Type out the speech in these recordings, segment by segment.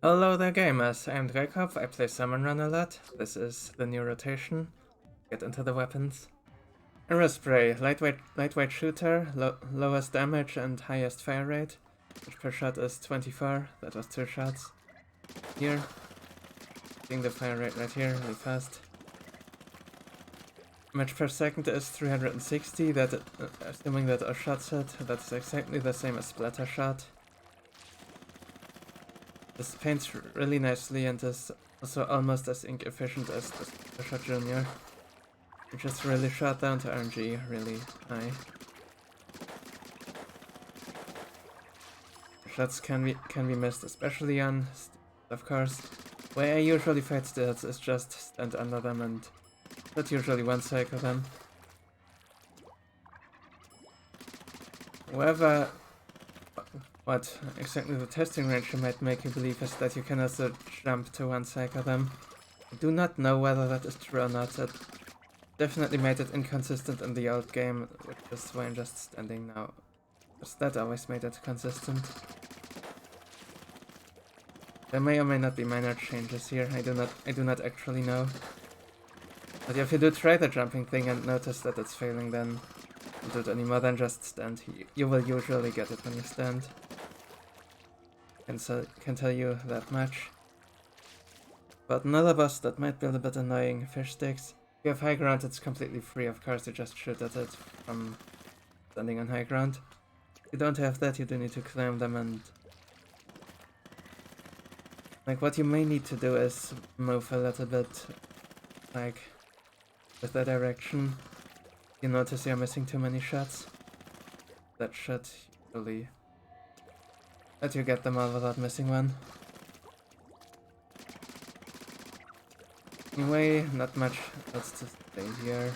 Hello there gamers, I'm Drekop, I play Salmon Run a lot. This is the new rotation. Get into the weapons. Aerospray, lightweight shooter, lowest damage and highest fire rate. Which per shot is 24, that was 2 shots. Here, seeing the fire rate right here, really fast. Damage per second is 360, assuming that a shot's hit, that's exactly the same as splatter shot. This paints really nicely and is also almost as ink efficient as the Splatter Junior, which is really shot down to RNG really high. Shots can be missed, especially on, of course. The way I usually fight stills is just stand under them and not usually one-cycle them. However, what exactly the testing range might make you believe is that you can also jump to one-cycle them. I do not know whether that is true or not. It definitely made it inconsistent in the old game, which is why I'm just standing now. Because that always made it consistent. There may or may not be minor changes here, I do not actually know. But if you do try the jumping thing and notice that it's failing, then don't do it any more than just stand. You will usually get it when you stand. Can tell you that much. But another boss that might be a little bit annoying, fish sticks. If you have high ground, it's completely free, of course, you just shoot at it from standing on high ground. If you don't have that, you do need to climb them, and like what you may need to do is move a little bit, like with the direction. You notice you're missing too many shots. That should usually let you get them all without missing one. Anyway, not much else to say here.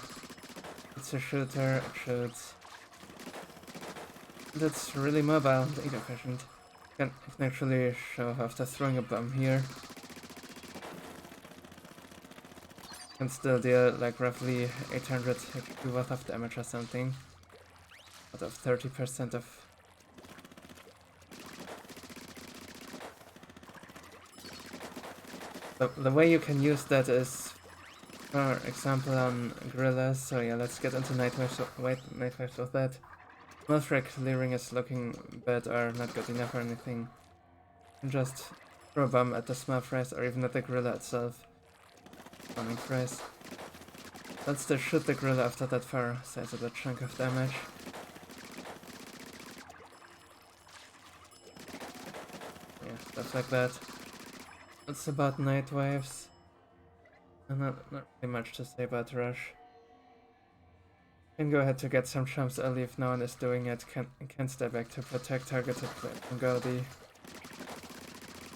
It's a shooter, it shoots. And it's really mobile and ink efficient. You can actually show after throwing a bomb here. Can still deal like roughly 800 HP worth of damage or something. Out of 30% of. The way you can use that is, for example, on gorillas. So yeah, let's get into night waves with that. Most clearing is looking bad or not good enough or anything. And just throw a bomb at the small fries or even at the gorilla itself. Bombing fries. Let's just shoot the gorilla after that far sizable chunk of damage. Yeah, stuff like that. That's about night waves. And not really much to say about rush. Can go ahead to get some jumps early if no one is doing it. Can step back to protect targeted from Goldie.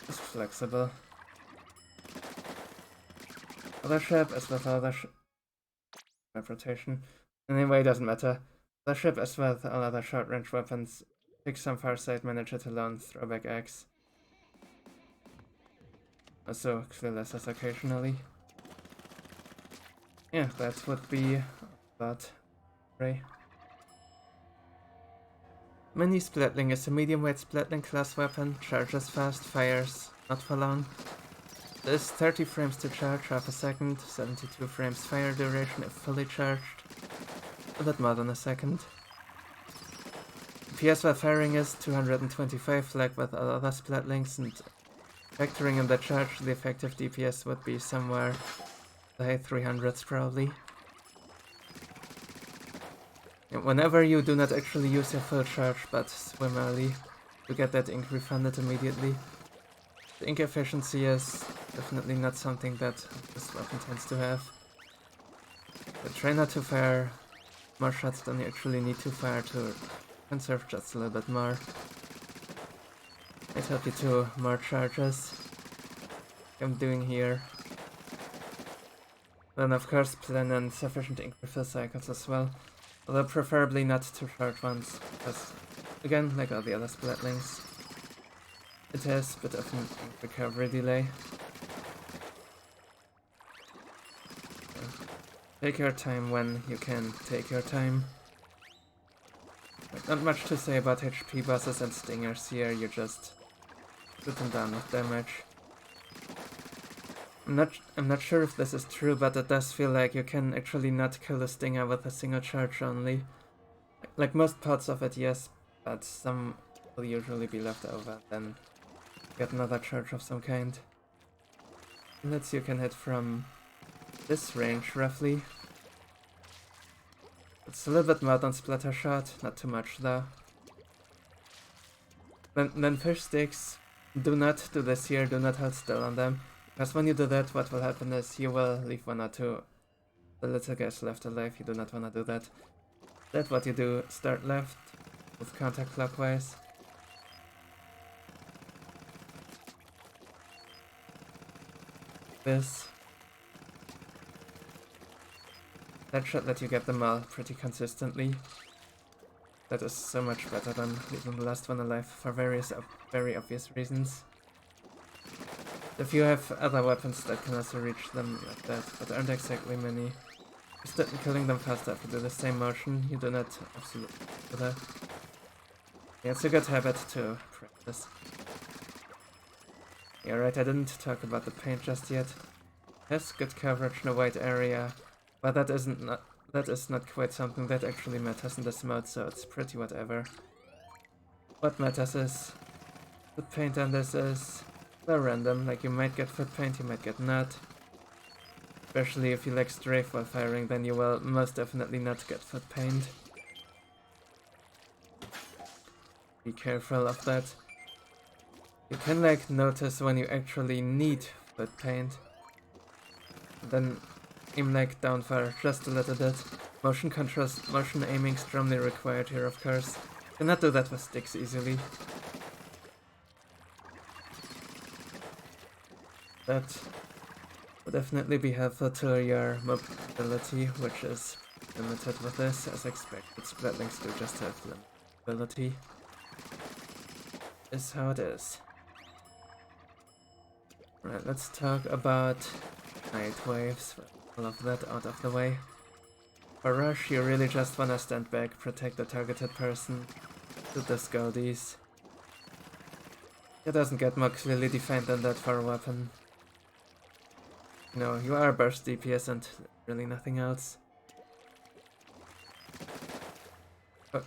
It's flexible. Other ship as with other rotation. Anyway, it doesn't matter. The ship as with all other short range weapons. Pick some far side manager to learn throwback axe. Also clear lessers occasionally. Yeah, that would be about Ray. Mini Splatling is a medium-weight Splatling class weapon, charges fast, fires not for long. It is 30 frames to charge, half a second, 72 frames fire duration if fully charged, a bit more than a second. PS while firing is 225 like with all other Splatlings, and factoring in the charge, the effective DPS would be somewhere the high 300s probably. Whenever you do not actually use your full charge but swim early, you get that ink refunded immediately. The ink efficiency is definitely not something that this weapon tends to have. But try not to fire more shots than you actually need to fire to conserve just a little bit more. Might help you to more charges, like I'm doing here. Then of course plan on sufficient ink refill cycles as well. Although preferably not too short ones, because again, like all the other Splatlings, it has a bit of an recovery delay. So, take your time when you can take your time. Like, not much to say about HP bosses and stingers here, you just shoot them down with damage. I'm not sure if this is true, but it does feel like you can actually not kill a stinger with a single charge only. Like most parts of it, yes, but some will usually be left over, then get another charge of some kind. Unless you can hit from this range, roughly. It's a little bit more than Splatter Shot, not too much though. Then fish sticks, do not do this here, do not hold still on them. Because when you do that, what will happen is you will leave one or two the little guys left alive. You do not want to do that. That's what you do, start left, move counterclockwise. This. That should let you get them all pretty consistently. That is so much better than leaving the last one alive for various very obvious reasons. If you have other weapons that can also reach them like that, but aren't exactly many. Instead of killing them faster if you do the same motion, you do not absolutely do that. Yeah, it's a good habit to practice. Yeah, right, I didn't talk about the paint just yet. Has good coverage in a wide area, but that is not quite something that actually matters in this mode, so it's pretty whatever. What matters is the paint on this is they're random, like you might get foot paint, you might get not. Especially if you like strafe while firing, then you will most definitely not get foot paint. Be careful of that. You can like notice when you actually need foot paint. Then aim like down far just a little bit. Motion contrast, motion aiming strongly required here, of course. You cannot do that with sticks easily. That will definitely be helpful to your mobility, which is limited with this, as expected. Splatlings do just have mobility. Is how it is. Right, let's talk about night waves. All of that out of the way. For rush, you really just wanna stand back, protect the targeted person, do the Scoldies. It doesn't get more clearly defined than that for a weapon. No, you are burst DPS and really nothing else.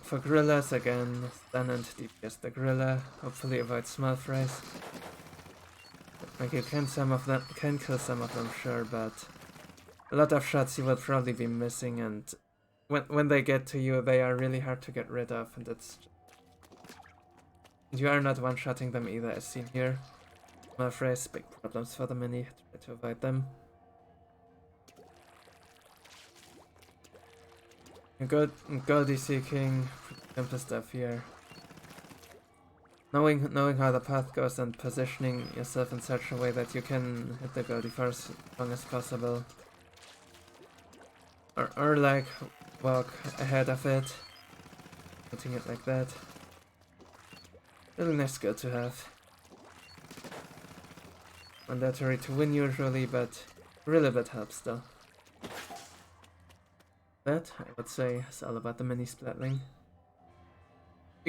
For gorillas, again, stun and DPS the gorilla, hopefully avoid small fries. Like you can kill some of them, sure, but a lot of shots you will probably be missing, and when they get to you, they are really hard to get rid of, and you are not one-shotting them either, as seen here. Small fries, big problems for the mini, try to avoid them. Goldie seeking, simple stuff here. Knowing how the path goes and positioning yourself in such a way that you can hit the Goldie for as long as possible. Or like walk ahead of it, putting it like that. Really nice skill to have. Mandatory to win usually, but really bit helps though. That, I would say, is all about the mini Splatling.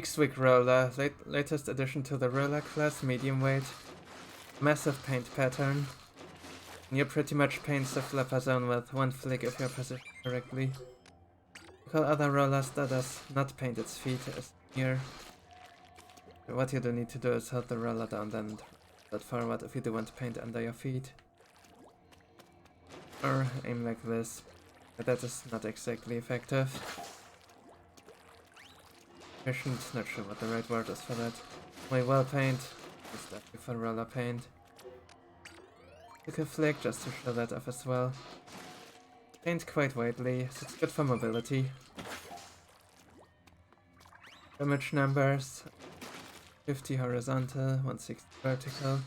Swig Roller, latest addition to the roller class, medium weight. Massive paint pattern. You pretty much paint the flapper zone with one flick if you're positioned correctly. Call other rollers that does not paint its feet as here. What you do need to do is hold the roller down then that forward if you do want to paint under your feet. Or aim like this. But that is not exactly effective. Efficient, not sure what the right word is for that. My well paint is definitely for roller paint. Took a flick just to show that off as well. Paint quite widely, so it's good for mobility. Damage numbers 50 horizontal, 160 vertical.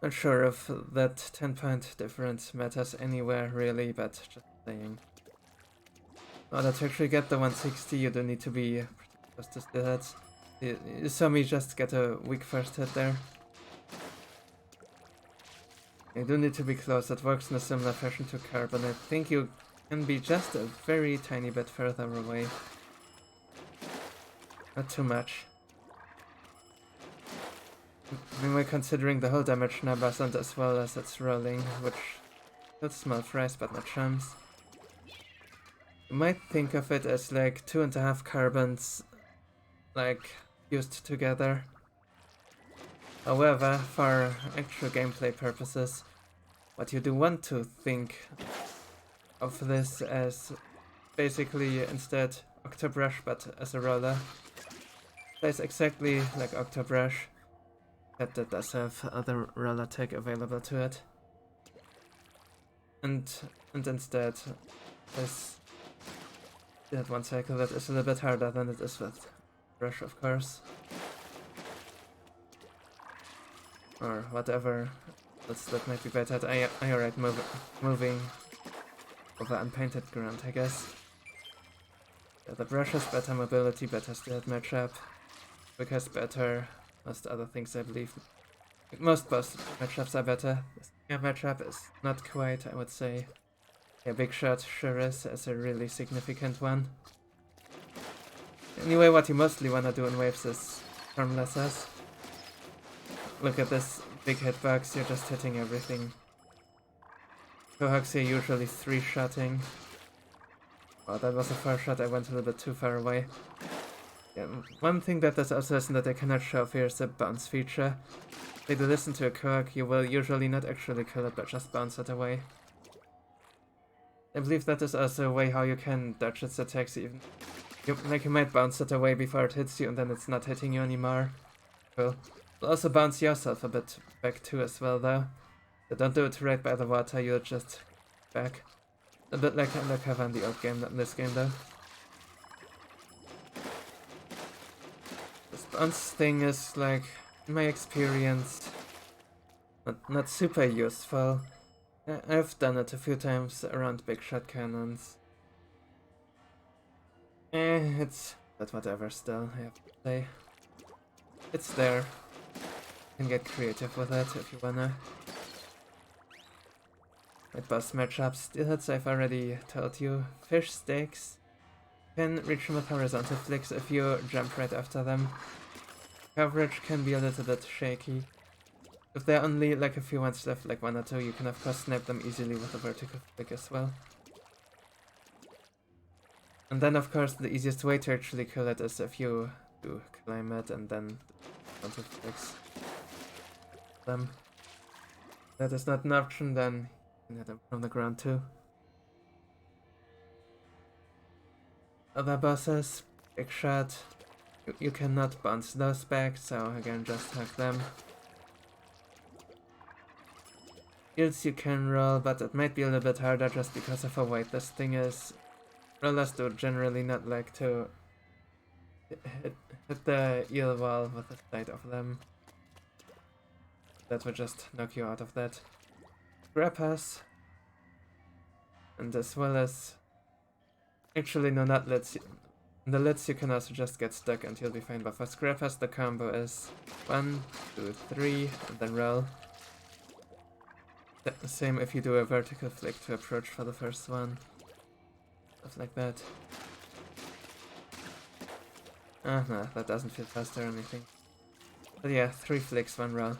Not sure if that 10-point difference matters anywhere really, but just saying. In order to actually get the 160, you do need to be pretty close to the heads. You saw me just get a weak first hit there. You do need to be close, it works in a similar fashion to Carbon. I think you can be just a very tiny bit further away. Not too much. Anyway, considering the whole damage numbers and as well as its rolling, which kills small fries but not chumps. You might think of it as like 2.5 carbons, like, fused together. However, for actual gameplay purposes, what you do want to think of this as basically instead Octobrush but as a roller. Plays exactly like Octobrush, except it does have other roller tech available to it. And instead is that one cycle that is a little bit harder than it is with Brush, of course. Or whatever that might be better at Iorite moving over unpainted ground, I guess. Yeah, the Brush has better mobility, better stealth matchup, Quick has better, most other things I believe. Most boss matchups are better. The matchup is not quite, I would say. Yeah, Big Shot sure is as a really significant one. Anyway, what you mostly wanna do in waves is harmlessers. Look at this big hitbox, you're just hitting everything. Cohogs are usually 3-shotting. Oh, that was a 4-shot, I went a little bit too far away. Yeah, one thing that is also is that they cannot show off here is the bounce feature. If you listen to a Cohog, you will usually not actually kill it, but just bounce it away. I believe that is also a way how you can dodge its attacks even. You might bounce it away before it hits you and then it's not hitting you anymore. Cool. You'll also bounce yourself a bit back too as well though. So don't do it right by the water, you'll just back. A bit like Undercover in the old game, not in this game though. This bounce thing is like, in my experience, not super useful. I've done it a few times around big shot cannons. But whatever still, I have to say. It's there. You can get creative with it if you wanna. With boss matchups, steel hits I've already told you. Fish sticks can reach them with horizontal flicks if you jump right after them. Coverage can be a little bit shaky. If there are only like a few ones left, like 1 or 2, you can of course snap them easily with a vertical flick as well. And then of course the easiest way to actually kill it is if you do climb it and then horizontal flicks them. If that is not an option, then you can hit them from the ground too. Other bosses, Big Shot, you cannot bounce those back, so again just hug them. Shields you can roll, but it might be a little bit harder just because of how wide this thing is. Rollers do generally not like to hit the eel wall with the side of them. That would just knock you out of that. Grappers. And as well as... Actually, no, not lids. The lids you can also just get stuck and you'll be fine, but for scrappers the combo is 1, 2, 3, and then roll. The same if you do a vertical flick to approach for the first one. Stuff like that. No, that doesn't feel fast or anything. But yeah, 3 flicks, 1 roll.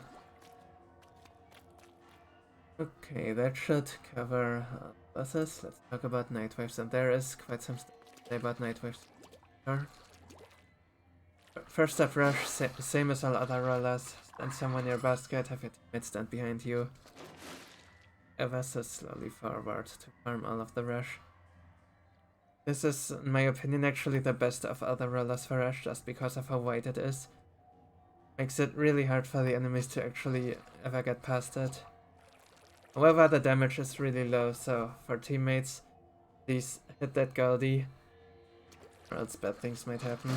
Okay, that should cover bosses. Let's talk about night waves, and there is quite some stuff to say about night waves. Sure. First up, rush, same as all other rollers. Stand someone near basket, have your teammates stand behind you. Ever so slowly forward to farm all of the rush. This is, in my opinion, actually the best of other rollers for rush, just because of how wide it is. Makes it really hard for the enemies to actually ever get past it. However, the damage is really low, so for teammates, please hit that Goldie, or else bad things might happen.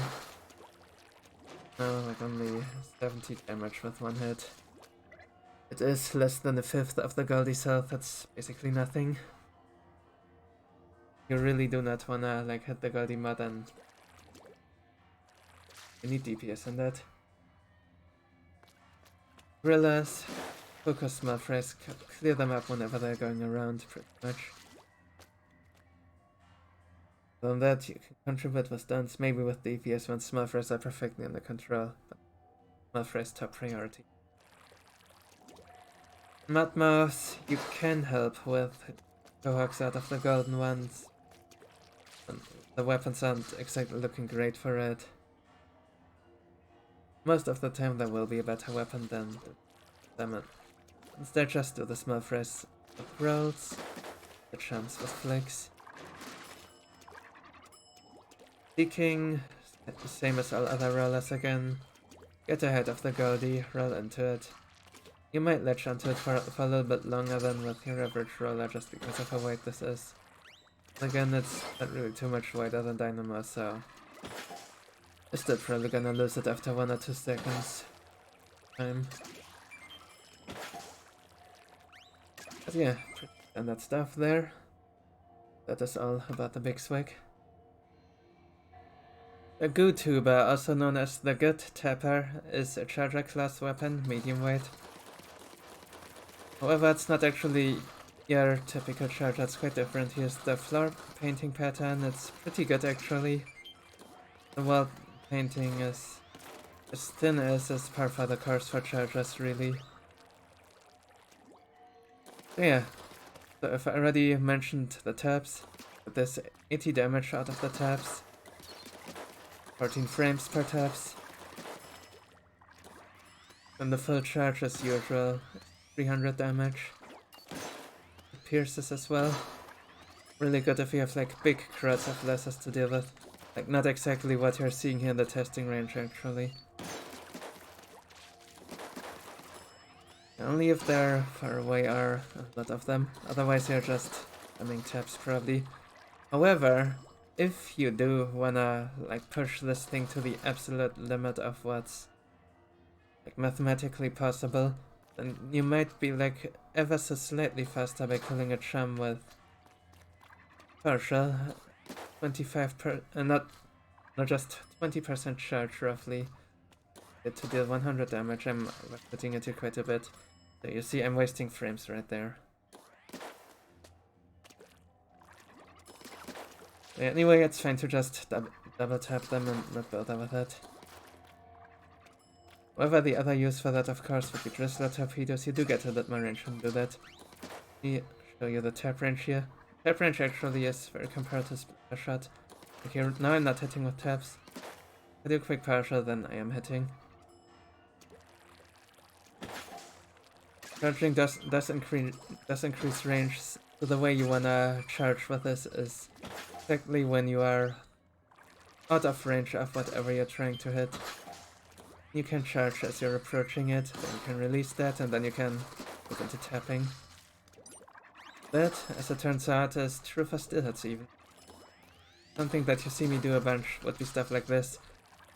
No, like only 70 damage with 1 hit. It is less than a fifth of the Goldie's health, that's basically nothing. You really do not wanna like hit the Goldie mud, and you need DPS in that. Gorillas, focus small fries, clear them up whenever they're going around, pretty much. On that you can contribute with stunts, maybe with DPS when small fries are perfectly under control, but small fries top priority. Mudmouth, you can help with cohocks out of the golden ones. And the weapons aren't exactly looking great for it. Most of the time there will be a better weapon than the salmon. Instead just do the small phrase of rolls, the chance with flicks. Seeking, same as all other rollers again. Get ahead of the goldie, roll into it. You might latch onto it for a little bit longer than with your average roller just because of how wide this is. Again, it's not really too much wider than Dynamo, so you're still probably gonna lose it after 1 or 2 seconds time. But yeah, pretty standard stuff there. That is all about the big swig. The Goo Tuber, also known as the Good Tapper, is a charger class weapon, medium weight. However, it's not actually your typical charger, it's quite different. Here's the floor painting pattern, it's pretty good actually. The wall painting is as thin as is par for the course for chargers, really. So yeah, so if I already mentioned the tabs, there's 80 damage out of the tabs. 14 frames per tabs. And the full charge as usual, 300 damage. It pierces as well. Really good if you have like big crowds of lasers to deal with. Like not exactly what you're seeing here in the testing range actually. Only if they're far away are a lot of them. Otherwise you're just spamming tabs probably. However, if you do wanna like push this thing to the absolute limit of what's like mathematically possible, then you might be like ever so slightly faster by killing a chum with partial not just 20% charge roughly to deal 100 damage. I'm putting it here quite a bit. So you see I'm wasting frames right there. Anyway, it's fine to just double tap them and not bother with it. However, the other use for that, of course, would be Drizzler torpedoes. You do get a bit more range when you do that. Let me show you the tap range here. Tap range actually is very compared to a shot. Okay, now I'm not hitting with taps. I do a quick partial, then I am hitting. Charging does increase range, so the way you wanna charge with this is exactly when you are out of range of whatever you're trying to hit. You can charge as you're approaching it, then you can release that, and then you can get into tapping. That, as it turns out, is true for still hits even. Something that you see me do a bunch would be stuff like this.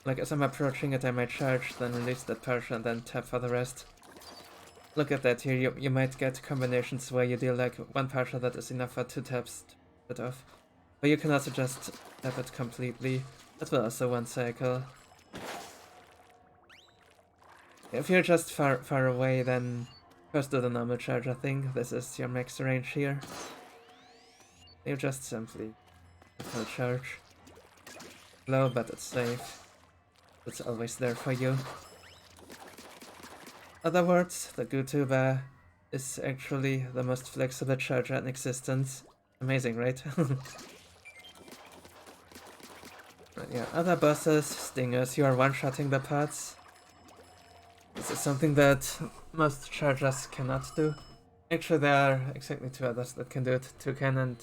Like as I'm approaching it I might charge, then release that partial, and then tap for the rest. Look at that here, you might get combinations where you deal like 1 partial that is enough for 2 taps to get it off. But you can also just tap it completely. That will also 1 cycle. If you're just far away, then first do the normal charger thing. This is your max range here. You just simply full charge. Low, but it's safe. It's always there for you. Other words, the Goo Tuber is actually the most flexible charger in existence. Amazing, right? Right, yeah, other bosses, stingers, you are one-shotting the parts. This is something that most chargers cannot do. Actually, there are exactly 2 others that can do it. 2 can and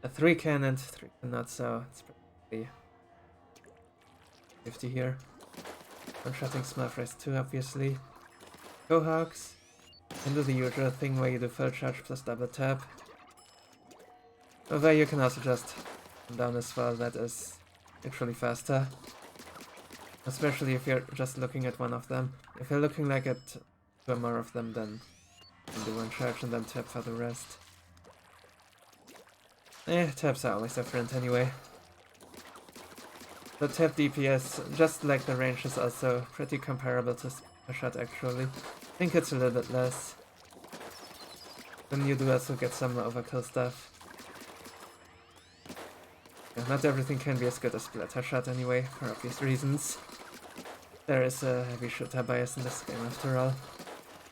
3 can and 3 cannot, so it's pretty 50 here. One-shotting small phrase 2, obviously. Cohogs can do the usual thing where you do full charge plus double tap. However, you can also just come down as well, that is actually faster. Especially if you're just looking at one of them. If you're looking like at 2 or more of them, then you can do 1 charge and then tap for the rest. Taps are always different anyway. The tap DPS, just like the range, is also pretty comparable to a shot actually. I think it's a little bit less. Then you do also get some overkill stuff. Yeah, not everything can be as good as Splatter Shot anyway, for obvious reasons. There is a heavy shooter bias in this game after all.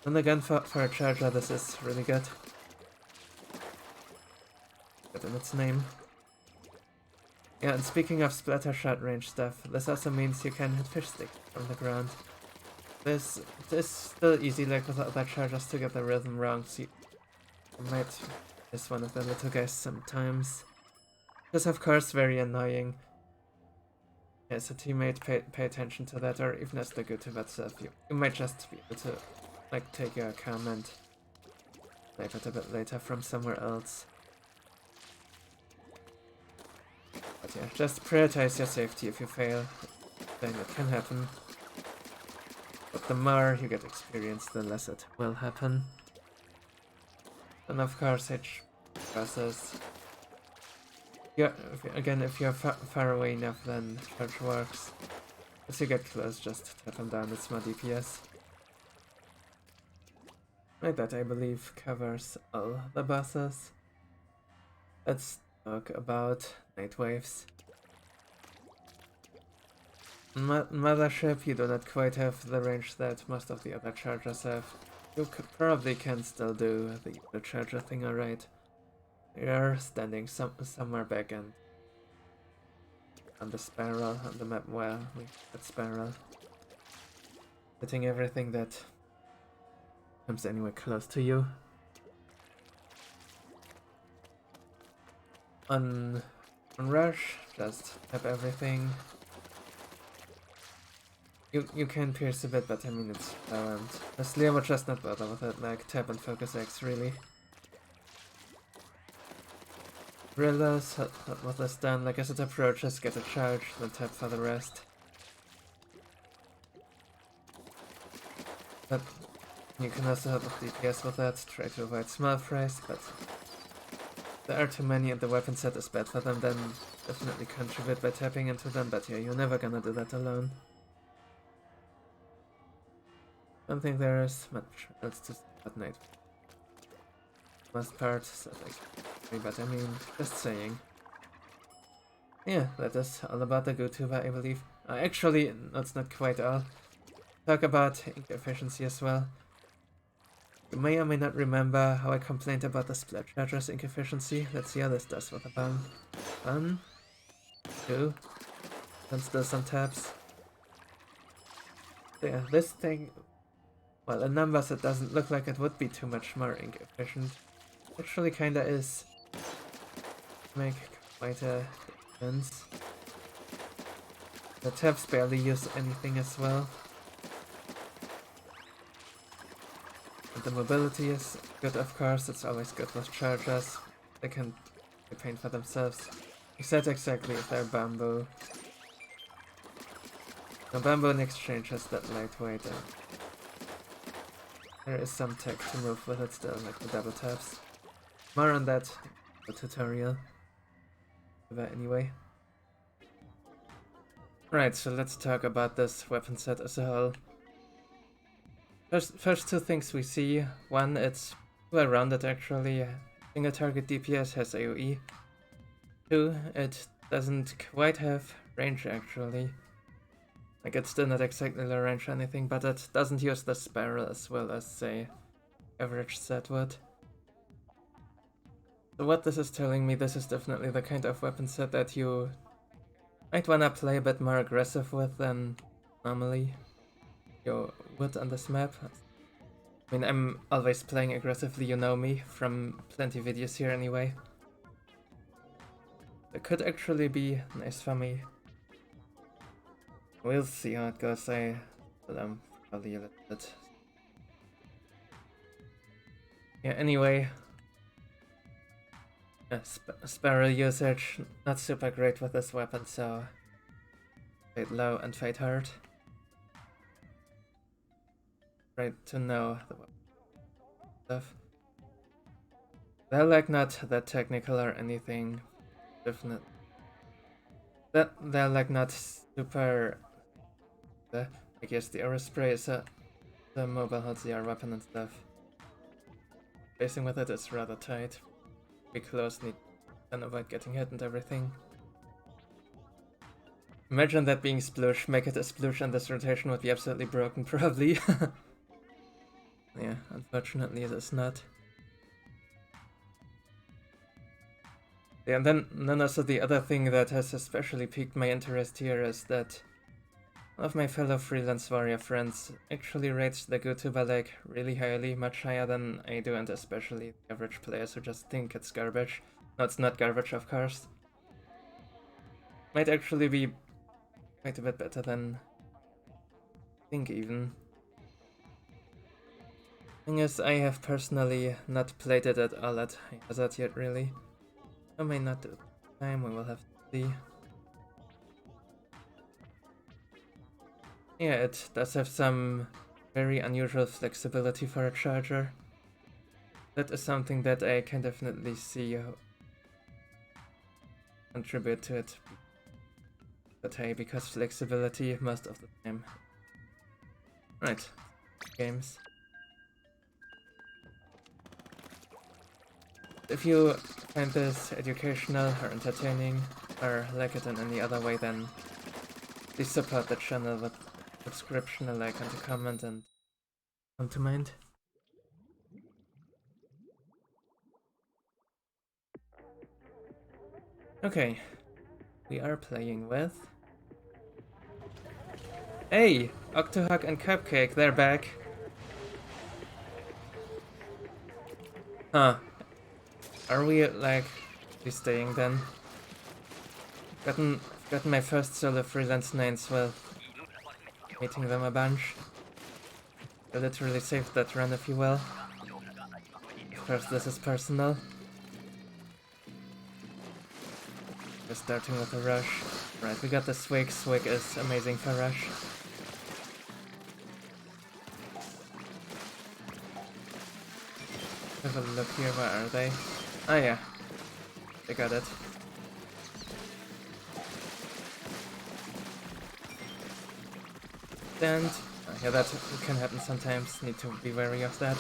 And again, for a charger, this is really good. Good in its name. Yeah, and speaking of splatter shot range stuff, this also means you can hit fish sticks from the ground. This is still easy, like with other chargers, to get the rhythm wrong, so you might miss one of the little guys sometimes. This is of course very annoying. As a teammate, pay attention to that, or even as the Goo Tuber itself, you might just be able to like take your comment, save it a bit later from somewhere else. But yeah, just prioritize your safety. If you fail, then it can happen. But the more you get experience, the less it will happen. And of course, H process. Yeah, if you're far away enough, then charge works. As you get close, just tap him down, it's more DPS. Right, that I believe covers all the bosses. Let's talk about Night Waves. Mothership, you do not quite have the range that most of the other chargers have. You probably can still do the charger thing alright. You're standing somewhere back end. On the spiral, on the map where we get spiral. Hitting everything that comes anywhere close to you. On Rush, just tap everything. You can pierce a bit, but I mean it's around. Honestly, I would just not bother with it, like tap and focus X really. Realize what this done, like as it approaches, get a charge, then tap for the rest. But you can also help with DPS with that, try to avoid small frays, but there are too many and the weapon set is bad for them, then definitely contribute by tapping into them, but yeah, you're never gonna do that alone. I don't think there is much else to say about Night. Most part, so like, but I mean, just saying. Yeah, that is all about the Goo Tuber, I believe. Actually, that's not quite all. Talk about ink efficiency as well. You may or may not remember how I complained about the Splat Charger's ink efficiency. Let's see how this does with a bomb. 1, 2, and still some taps. So yeah, this thing, well, in numbers it doesn't look like it would be too much more ink efficient. Actually kinda is. Make quite a difference. The taps barely use anything as well. And the mobility is good, of course, it's always good with chargers. They can paint for themselves. Except exactly if they're bamboo. Now bamboo in exchange has that lightweight and there is some tech to move with it still, like the double taps. More on that in the tutorial. But anyway. Right, so let's talk about this weapon set as a whole. First two things we see. One, it's well rounded actually. Single target DPS has AoE. 2, it doesn't quite have range actually. Like it's still not exactly low range or anything, but it doesn't use the spiral as well as, say, average set would. So what this is telling me, this is definitely the kind of weapon set that you might wanna play a bit more aggressive with than normally you would on this map. I mean, I'm always playing aggressively, you know me, from plenty of videos here anyway. It could actually be nice for me. We'll see how it goes, but I'm probably a little bit. Yeah, anyway. Spiral usage, not super great with this weapon, so fade low and fade hard. Right to know the stuff. They're like not that technical or anything, definitely. They're like not super. I guess the Aerospray is the mobile HDR weapon and stuff. Facing with it is rather tight. Be close, need and avoid getting hit and everything. Imagine that being sploosh, make it a sploosh and this rotation would be absolutely broken, probably. Yeah, unfortunately it is not. Yeah, and then also the other thing that has especially piqued my interest here is that one of my fellow freelance warrior friends actually rates the Goo Tuber like really highly, much higher than I do, and especially the average players who just think it's garbage. No, it's not garbage, of course. Might actually be quite a bit better than I think even. Thing is, I have personally not played it at all at high hazard yet, really. I may not do it this time, we will have to see. Yeah, it does have some very unusual flexibility for a charger. That is something that I can definitely see contribute to it. But hey, because flexibility most of the time. Right, games. If you find this educational or entertaining, or like it in any other way, then please support the channel with subscription, a like, and a comment, and come to mind. Okay, we are playing with... Hey! Octohug and Cupcake, they're back! Huh. Are we, like, staying then? Gotten my first solo freelance 9s while meeting them a bunch. I literally saved that run, if you will. Of course, this is personal. We're starting with a rush. Right, we got the Swig. Swig is amazing for rush. Have a look here, where are they? Ah yeah, they got it. And yeah, that can happen sometimes, need to be wary of that.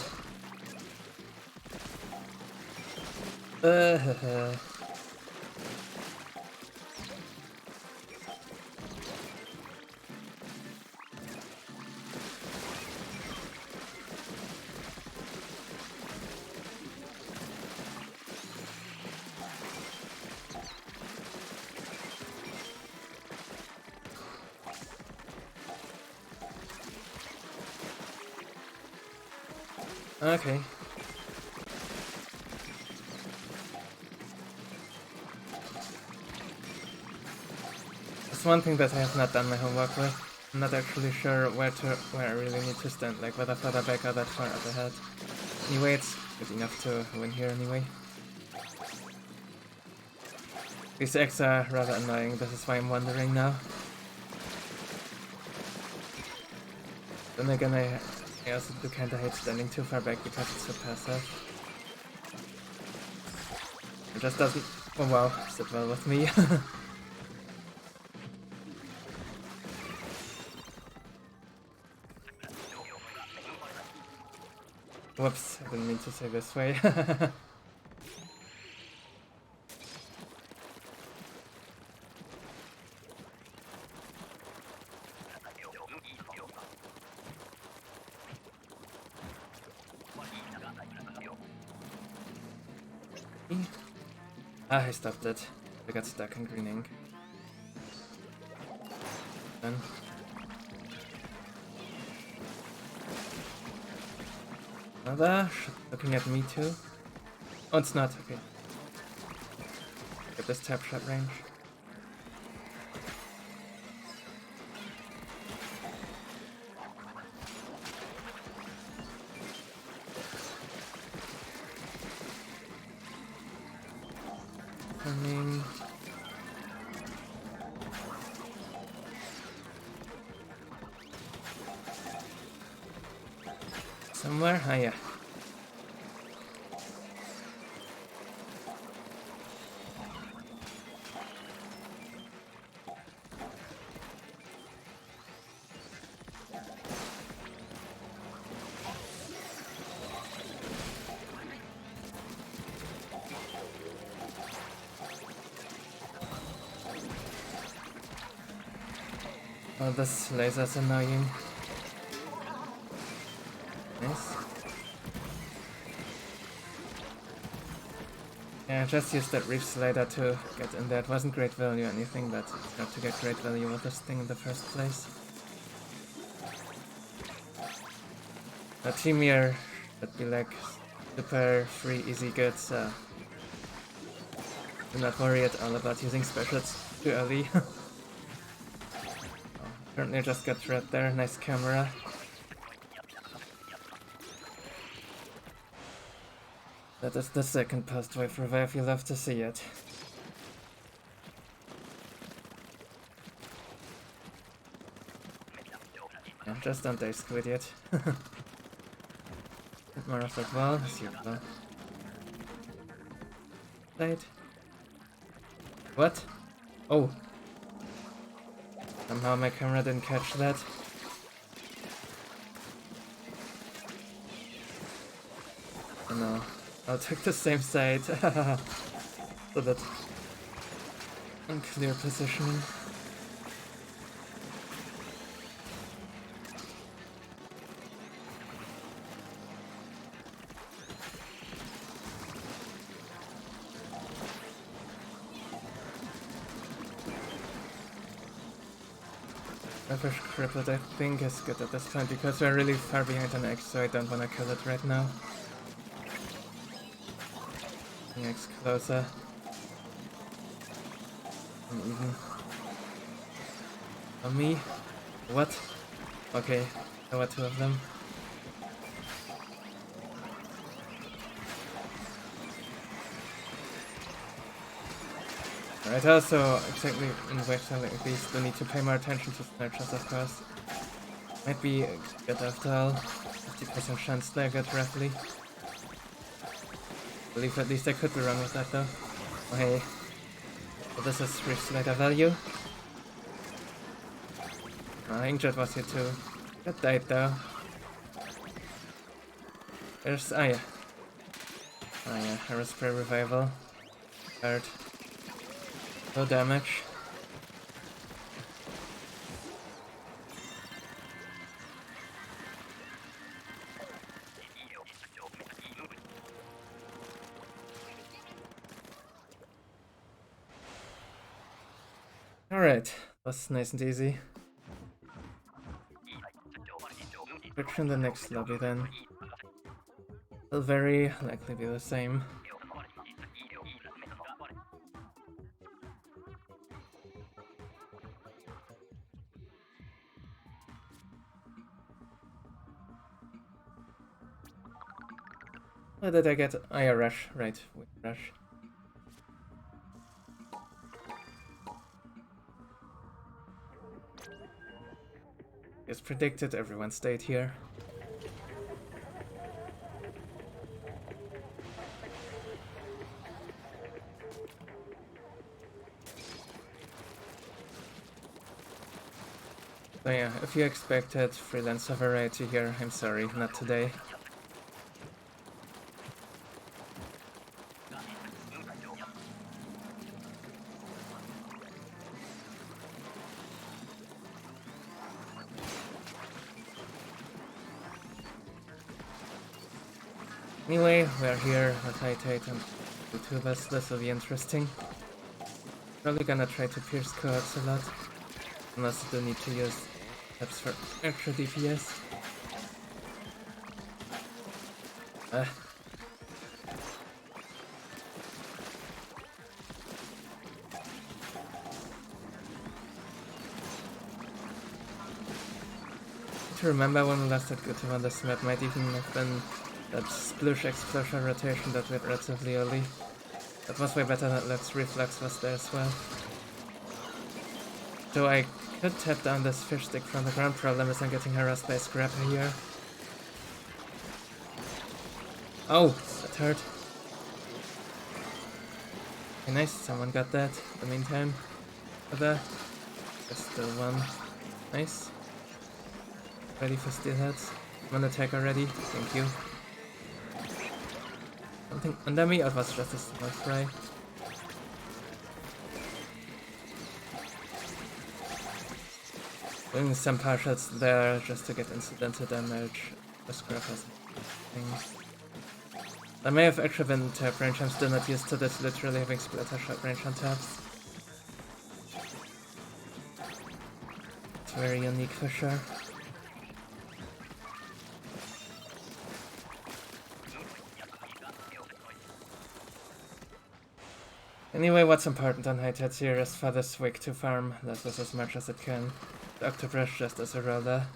Okay. That's one thing that I have not done my homework with. I'm not actually sure where I really need to stand, like whether further back or that far up ahead. Anyway, it's good enough to win here anyway. These eggs are rather annoying, this is why I'm wondering now. Then again, I also do kinda hate standing too far back because it's so passive. It just doesn't, oh wow, sit well with me. Whoops, I didn't mean to say this way. Ah, I stopped it. I got stuck in green ink. Then. Another? Looking at me too? Oh, it's not. Okay. Get this tap shot range. Coming. Somewhere? Ah, yeah. Oh, this laser's annoying. Nice. Yeah, I just used that reef slider to get in there. It wasn't great value or anything, but it's not to get great value with this thing in the first place. A team here should be like super free, easy good, so do not worry at all about using specials too early. Currently just got red there, nice camera. That is the second post-wave revive, you love to see it. Yeah, just don't die squid yet. Get more of that wall, as usual. Right. What? Oh! Somehow my camera didn't catch that. Oh no. I'll take the same side. So that unclear positioning. My fish crippled, I think, is good at this point because we're really far behind on X, so I don't want to kill it right now. X closer. And even on me. What? Okay, there were two of them. Right, also, exactly in waves like these, we need to pay more attention to snatches, of course. Might be good after all. 50% chance there, good roughly. I believe at least I could be wrong with that though. Oh hey. So this is Slider value. Oh, Inkjet was here too. That died though. There's oh yeah. Oh yeah, Aerospray revival. Hard. No damage. Alright, that's nice and easy. Switch in the next lobby then. Will very likely be the same. What did I get? Oh yeah, rush. Right, rush. As predicted, everyone stayed here. So yeah, if you expected freelancer variety here, I'm sorry, not today. Anyway, we're here with Hightate and Goo Tubers. This will be interesting. Probably gonna try to pierce cohorts a lot. Unless you do need to use taps for extra DPS. To remember when we last had Goo Tuber on this map might even have been that sploosh explosion rotation that we had relatively early. That was way better than Lux Reflux was there as well. So I could tap down this fish stick from the ground. Problem is I'm getting harassed by a scrapper here. Oh, that hurt. Okay, nice, someone got that in the meantime. Other. There's still one. Nice. Ready for steelheads. One attack already, thank you. Something under me, or it was just a small fry. Doing some partials there just to get incidental damage. The scrappers things. I may have actually been tap range, I'm still not used to this, literally having splatter shot range on taps. It's very unique for sure. Anyway, what's important on high tats here is for the Swig to farm that was as much as it can. The Octopuses just as a roller.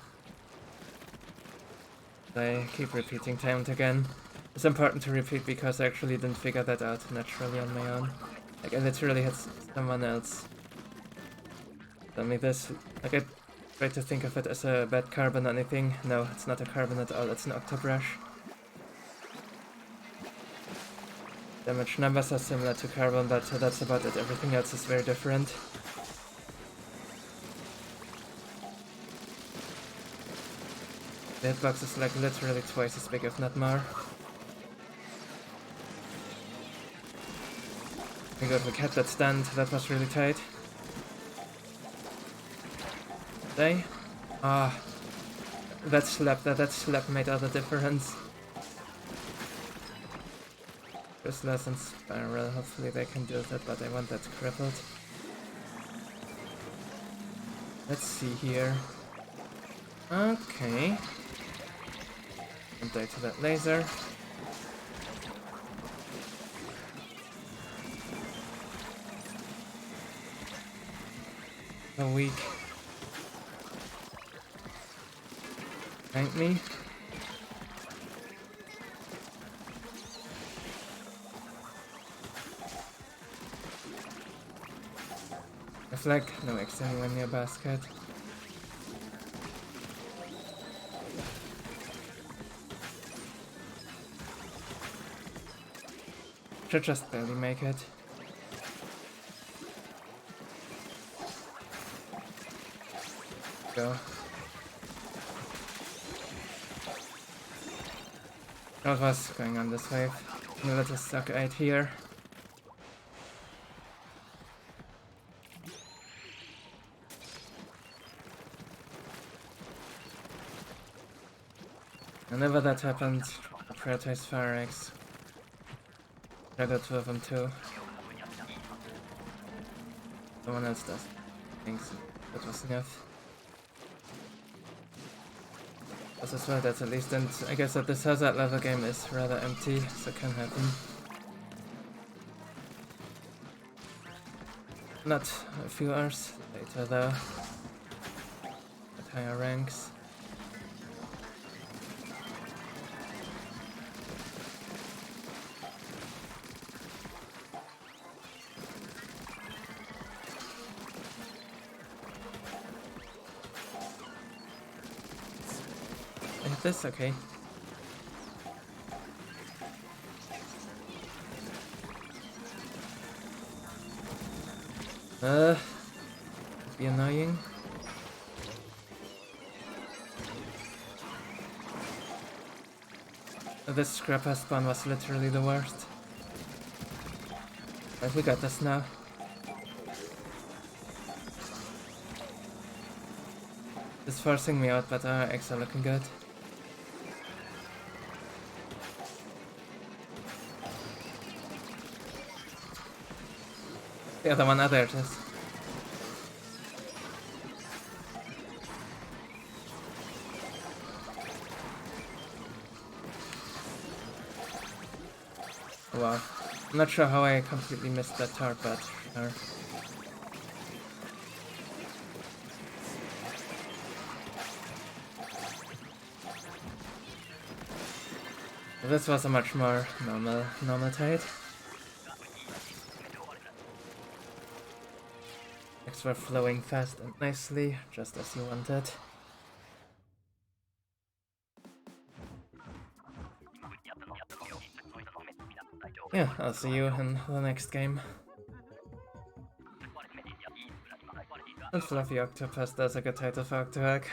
I keep repeating timed again. It's important to repeat because I actually didn't figure that out naturally on my own. Like I literally had someone else tell me this. Like I tried to think of it as a bad carbon or anything. No, it's not a carbon at all, it's an Octopuses. Damage numbers are similar to carbon, but that's about it. Everything else is very different. The hitbox is like literally twice as big, if not more. We got the cat that stunned, that was really tight. They? Ah. That slap made all the difference. Useless and Spiral, hopefully they can do that, but I want that crippled. Let's see here. Okay. Don't die to that laser. So weak. Thank me. A flag? No X anywhere near basket. Should just barely make it. Go. What was going on this wave? No, let us suck out here. Whenever that happens, prioritize Fire X. I got two of them too. Someone else does. Thanks. That was enough. As well, that's at least, and I guess that this hazard level game is rather empty, so it can happen. Not a few hours later though. At higher ranks. This okay. Be annoying. This scrapper spawn was literally the worst. But we got this now. It's forcing me out, but our eggs are looking good. The other one, there it is. Wow. I'm not sure how I completely missed that tart, but sure. This was a much more normal tide. Eggs were flowing fast and nicely, just as you wanted. Yeah, I'll see you in the next game. And Fluffy Octopus does a good title for Octohack.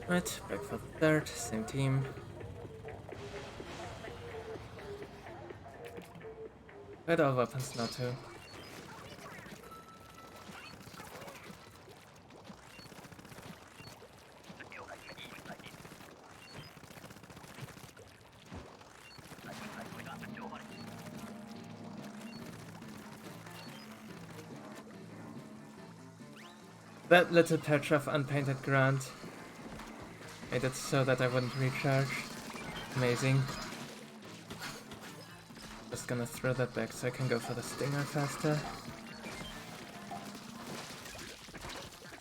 Right, back for the third, same team. Quite all weapons now too. That little patch of unpainted ground made it so that I wouldn't recharge. Amazing. Just gonna throw that back so I can go for the stinger faster.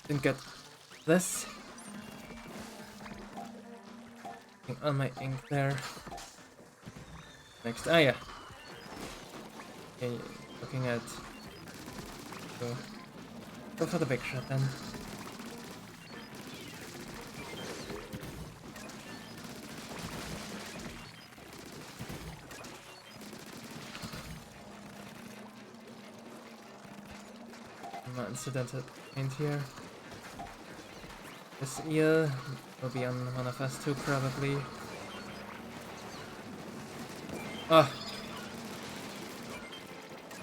Didn't get this. Getting all my ink there. Next, yeah. Okay, looking at... Go for the big shot then. Not incidental paint here. This eel will be on one of us too, probably. Oh!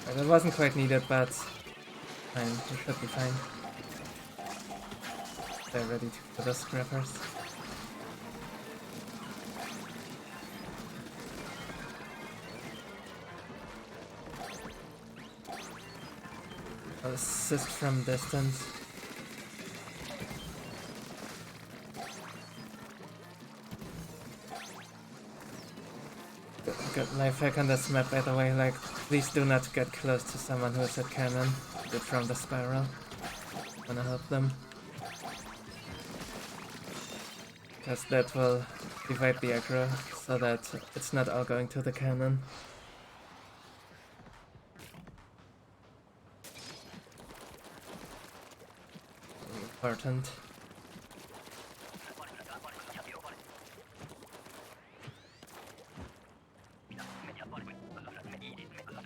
Right, that wasn't quite needed, but fine, we should be fine. They're ready for the scrappers. I'll assist from distance. Good life hack on this map, by the way, like, please do not get close to someone who is at cannon. Get from the spiral. Wanna help them. Because that will divide the aggro, so that it's not all going to the cannon. Important.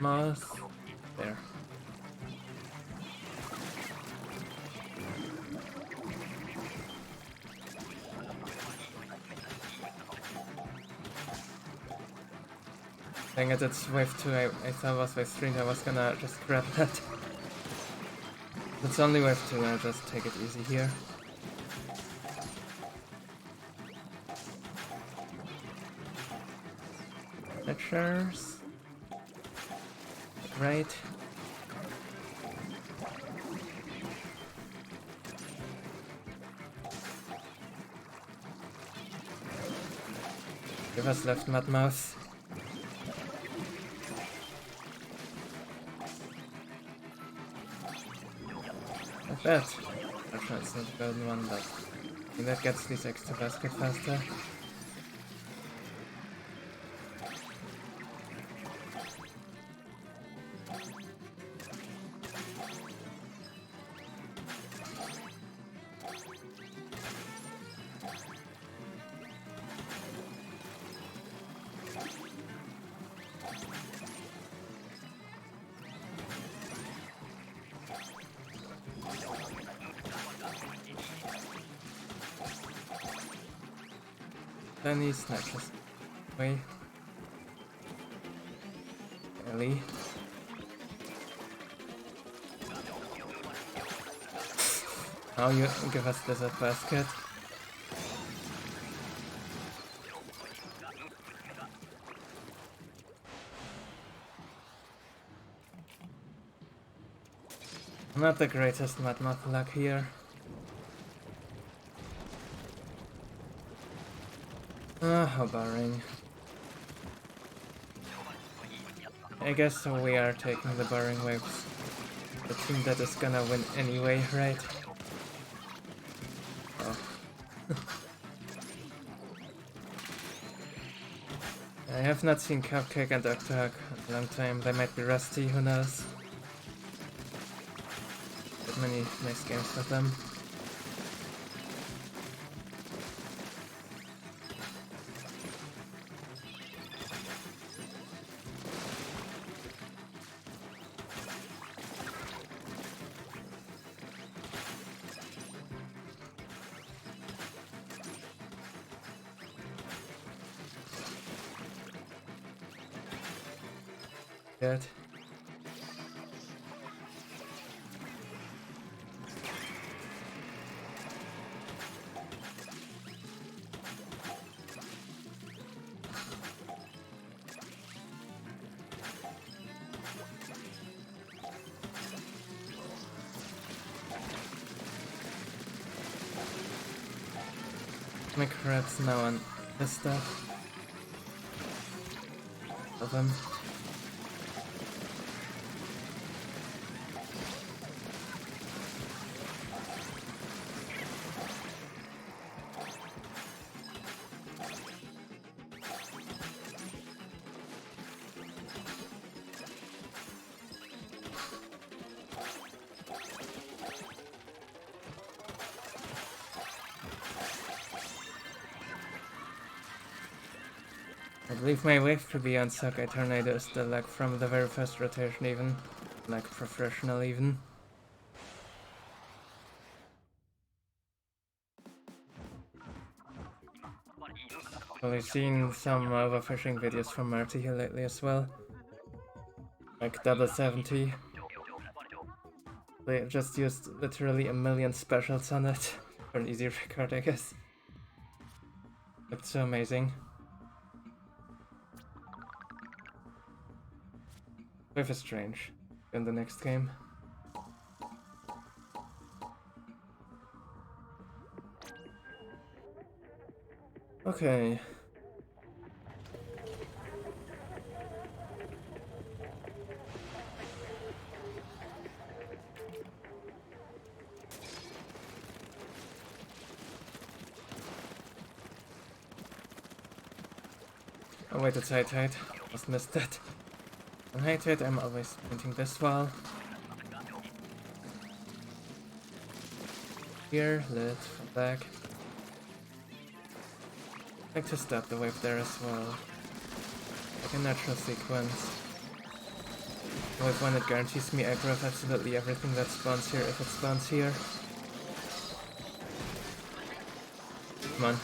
Mouse. There. Dang it, it's wave 2, I thought it was wave 3, I was gonna just grab that. It's only wave 2, I'll just take it easy here. Pictures. Right. Give us left Mudmouth. Not bad. Actually, it's not a golden one, but I think that gets these extra basket faster. Then he snatches away. Ellie. Oh, you give us this at basket. Not the greatest Mudmouth luck here. Ah, how boring. I guess we are taking the boring waves. The team that is gonna win anyway, right? Oh. I have not seen Cupcake and Octopuses in a long time. They might be rusty, who knows? But many nice games with them. Good. My crabs now on this stuff. Of them. I believe my wave to be on Sockeye Tornado is still like from the very first rotation even. Like professional even. Well, I've seen some overfishing videos from Marty here lately as well. Like double 70. They just used literally a million specials on it for an easy record, I guess. Looked so amazing. Wave is strange in the next game. Okay. Oh wait, it's high tide. Almost missed that. On high tide, I'm always painting this wall. Here, lit, from back. I like to stop the wave there as well. Like a natural sequence. The wave one, it guarantees me aggro of absolutely everything that spawns here if it spawns here. Come on.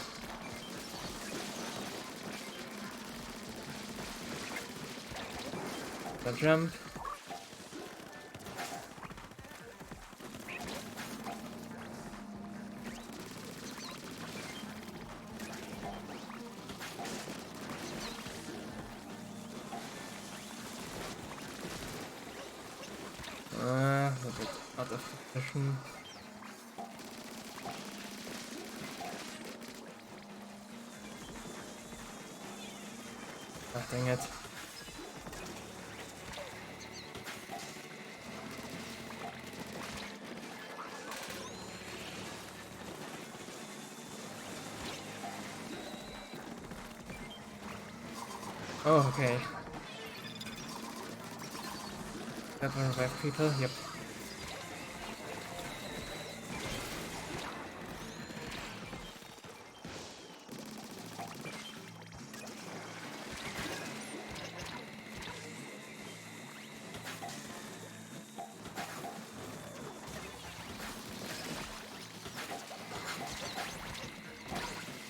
The jump. A little bit out of position. Ah, dang it. Oh, okay. That will revive people, yep.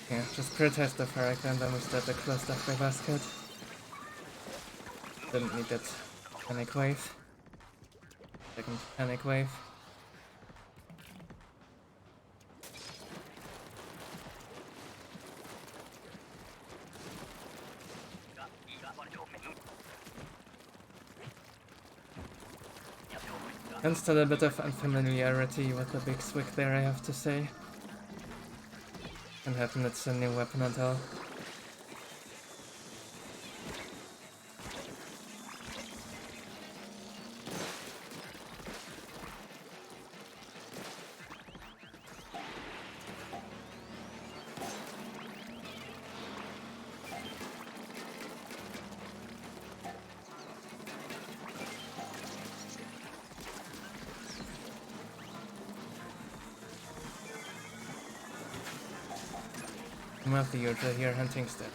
Yeah, just protest the fire icon, then we start the close stuff by basket. Didn't need that panic wave. Second panic wave. And still a bit of unfamiliarity with the big swig there, I have to say. Can happen, it's a new weapon at all. I'm off the usual here, hunting step.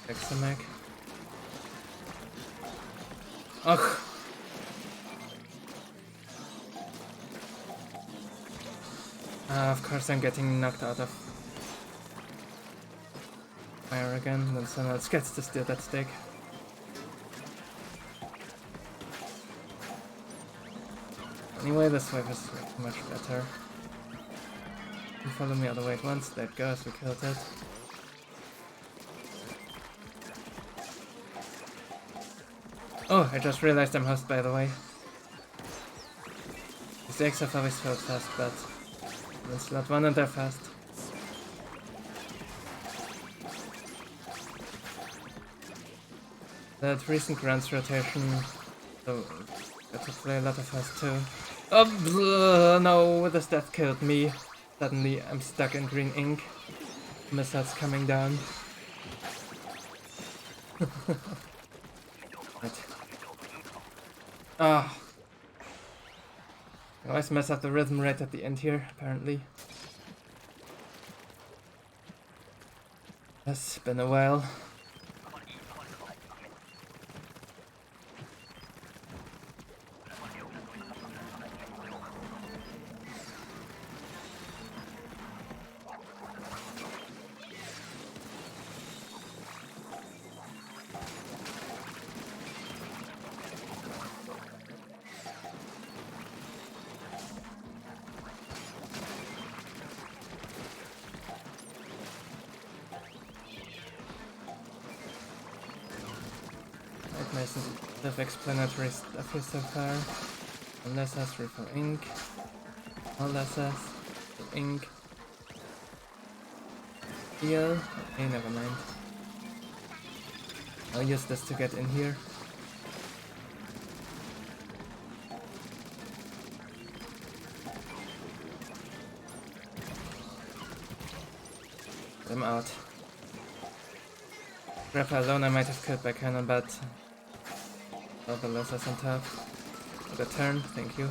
Examag. Ugh! Of course I'm getting knocked out of fire again, then someone else gets to steal that stick. Anyway, this wave is much better. You follow me all the way at once, there it goes, we killed it. Oh, I just realized I'm host, by the way. These eggs have always felt fast, but in slot 1 and they're fast. That recent grants rotation, so got to play a lot of fast too. Oh, no, this death killed me. Suddenly I'm stuck in green ink. Missiles coming down. Right. Ah. I always mess up the rhythm right at the end here, apparently. It's been a while. Nice self-explanatory stuff here so far. Unless us refill ink. Unless us ink. Heal. Okay, never mind. I'll use this to get in here. I'm out. Grappa alone I might have killed by cannon, but all the losses on top. Good turn, thank you.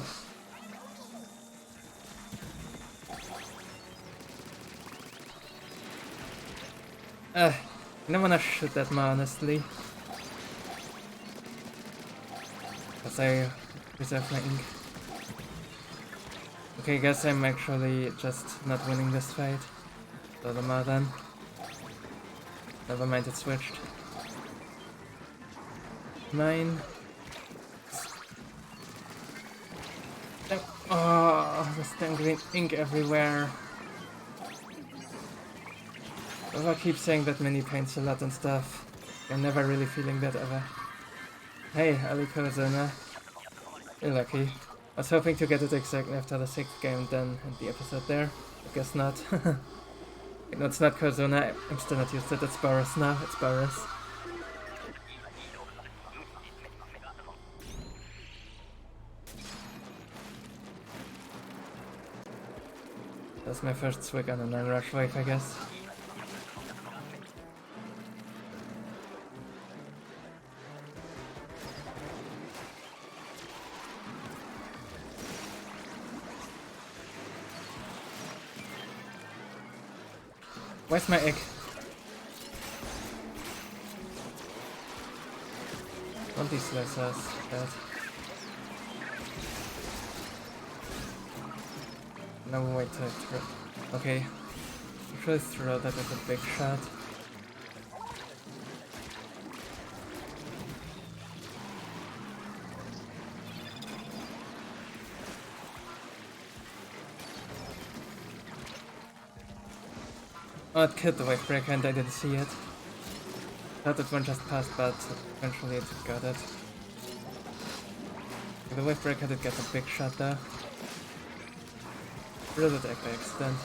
I don't wanna shoot that more, honestly. Because I reserve my ink. Okay, guess I'm actually just not winning this fight. So the more then. Never mind, it switched. Mine. Oh, there's damn green ink everywhere. I keep saying that mini paints a lot and stuff. I'm never really feeling that ever. Hey, Ali Kozuna. You're lucky. I was hoping to get it exactly after the 6th game, then end the episode there. I guess not. No, it's not Kozuna. I'm still not used to it. It's Boris now. It's Boris. That's my first swig on a non-rush wave, I guess. Where's my egg? Don't these lasers dead? No way to throw. Okay. I should throw that as a big shot. Oh, it killed the wave breaker and I didn't see it. Thought that one just passed, but eventually it got it. The wave breaker did get a big shot there. Real attack by accident.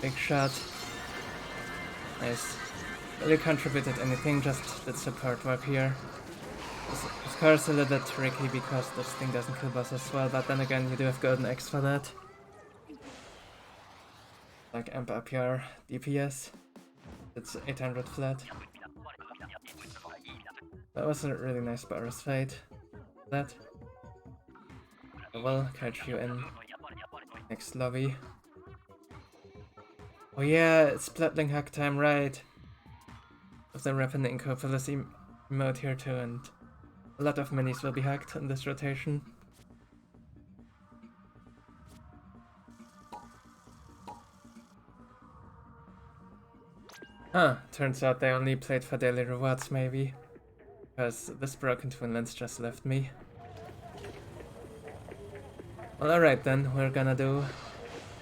Big shot. Nice. Really contributed anything, just did support work here. It's of course a little bit tricky because this thing doesn't kill boss as well, but then again you do have golden X for that. Like amp up your DPS. It's 800 flat. That was a really nice Boris fight. That. I will catch you in next lobby. Oh yeah, it's Splatling hack time, right? With the weapon in Octopuses emote here too, and a lot of minis will be hacked in this rotation. Huh, turns out they only played for daily rewards maybe. Because this broken twin lens just left me. Well, alright then, we're gonna do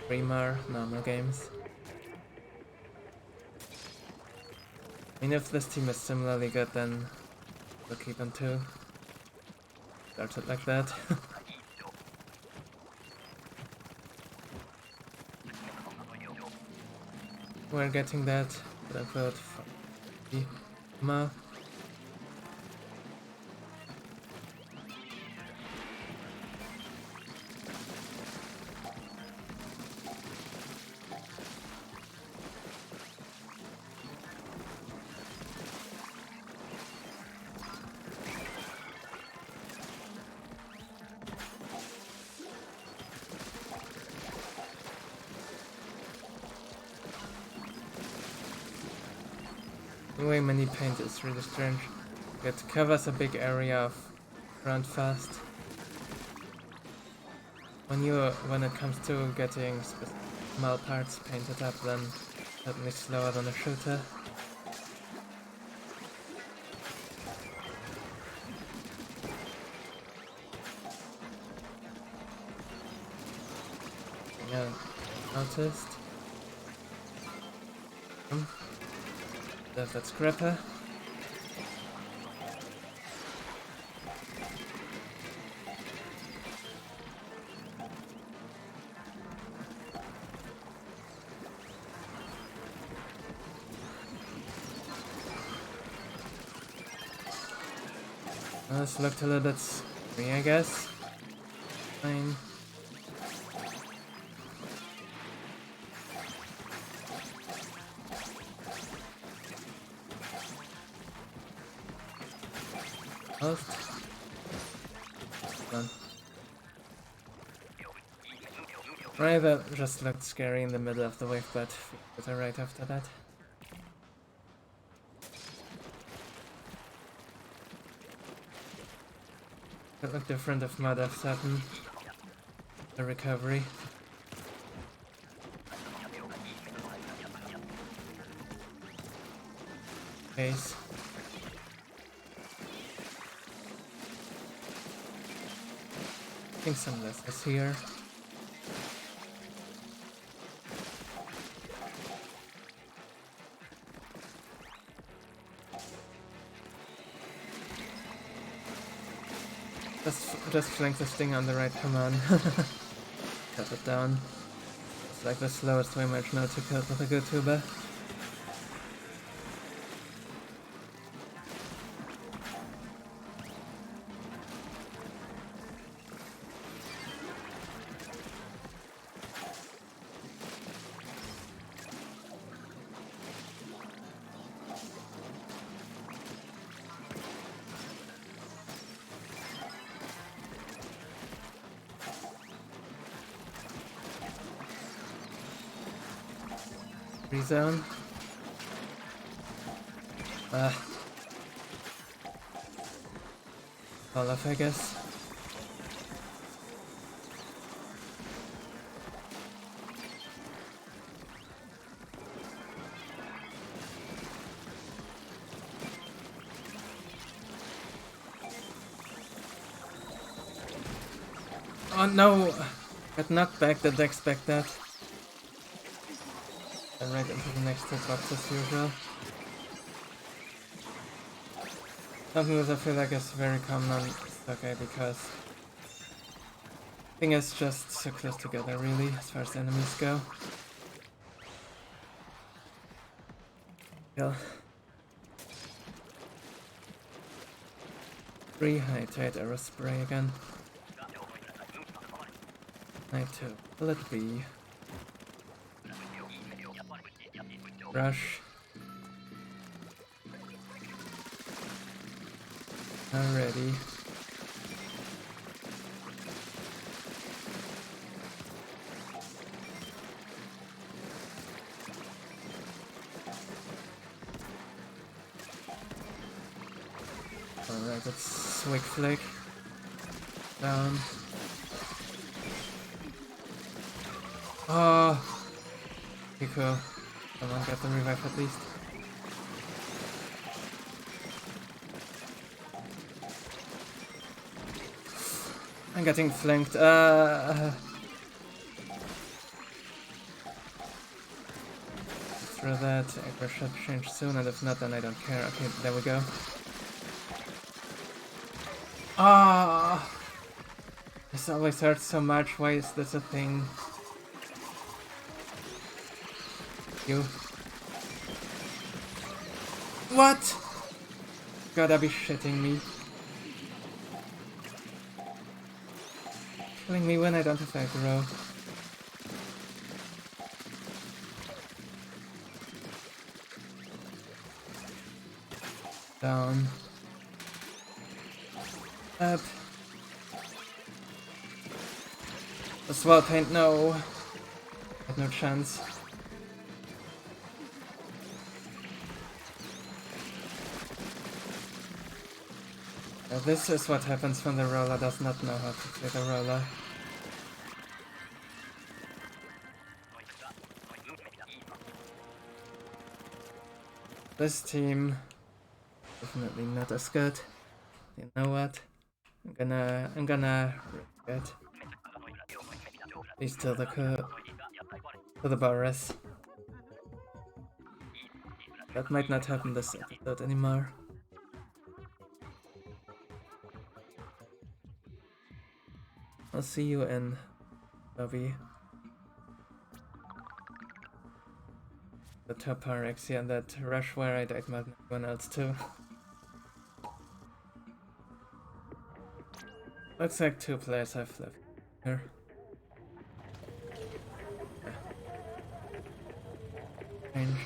3 more normal games. I mean, if this team is similarly good, then we'll keep on 2. Starts it like that. We're getting that, but I vote for Ma. The way many paint is really strange. It covers a big area of ground fast. When it comes to getting small parts painted up, then certainly slower than a shooter. Yeah, noticed. There's that scrapper. This looked a little bit scary, I guess. Fine. Done. Right, that just looked scary in the middle of the wave, but right after that. Could look different if Mud F7. The recovery. Case. I think some less is here. Just flank this thing on the right, come on. Cut it down. It's like the slowest way much now to kill with a Goo Tuber. Zone. Olaf, I guess. Oh no! Got knocked back, didn't expect that. Right into the next two box as usual. Something that I feel like is very common on Stockeye because thing is just so close together really as far as enemies go. Kill. 3 high tide Aerospray again. Night 2. Let it be. Rush. Already. Alright, that's Swig Flick. Down. Oh! Okay, cool. Come on, get the revive at least. I'm getting flanked. Through that, Aggro should change soon, and if not, then I don't care. Okay, there we go. Ah! This always hurts so much. Why is this a thing? You. What? Gotta be shitting me. Killing me when I don't have aggro. Down. Up. The swell paint, no. Had no chance. This is what happens when the roller does not know how to play the roller. This team definitely not as good. You know what? I'm gonna regret. Please to the Boris. That might not happen this episode anymore. I'll see you in lobby. The top RX, and that rush where I died more than everyone else too. Looks like 2 players have left here. Yeah. Changed.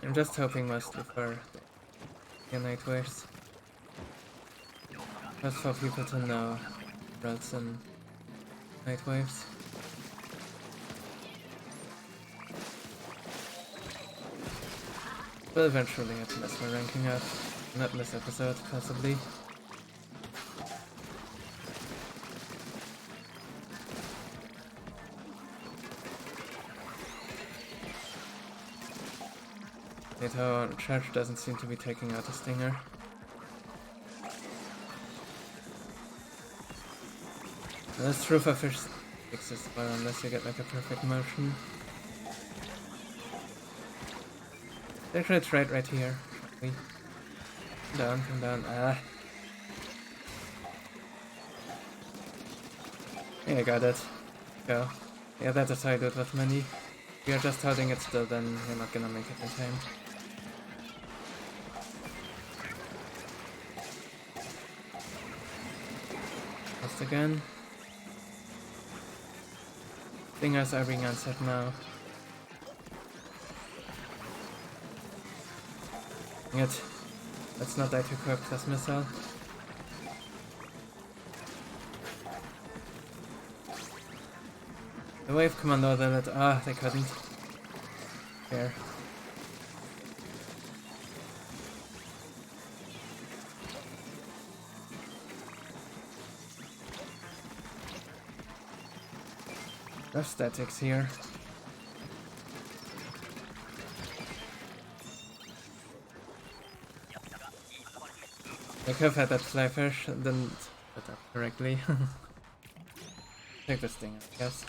I'm just hoping mostly for the night waves. Just for people to know routes and night waves. Will eventually happen as we're ranking up. Not in this episode, possibly. How Church doesn't seem to be taking out a stinger. That's true for fish sticks as well, unless you get like a perfect motion. Actually, it's right here. Come down. Ah. Yeah, I got it. Go. Yeah, that's how I do it with many. If you're just holding it still, then you're not gonna make it in time. Just again. Stingers are being answered now. Yet, let's not die to quick plus missile. The wave commando then it. Ah, they couldn't. There. Rough statics here. I could have had that flyfish and didn't put up correctly. Take this thing, I guess.